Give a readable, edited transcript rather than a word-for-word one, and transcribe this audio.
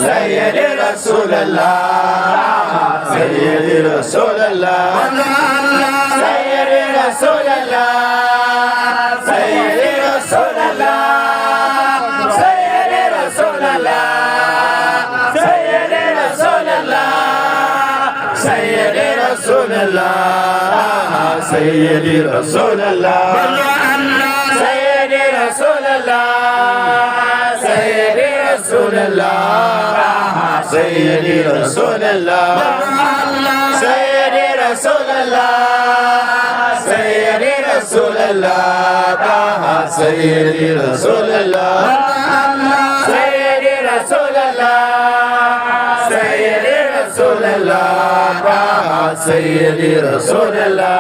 Sayyidi Rasulullah, Sayyidi Rasulullah, Sayyidi Rasulullah, Sayyidi Rasulullah, Sayyidi Rasulullah, Sayyidi Rasulullah, Sayyidi Rasulullah, Sayyidi Rasulullah, Sayyidi Rasulullah, Sayyidi Rasulullah, Sayyidi Rasulullah, Sayyidi Rasulullah, Sayyidi Rasulullah, Sayyidi Rasulullah, Sayyidi Rasulullah, Sayyidi Rasulullah, Sayyidi Rasulullah,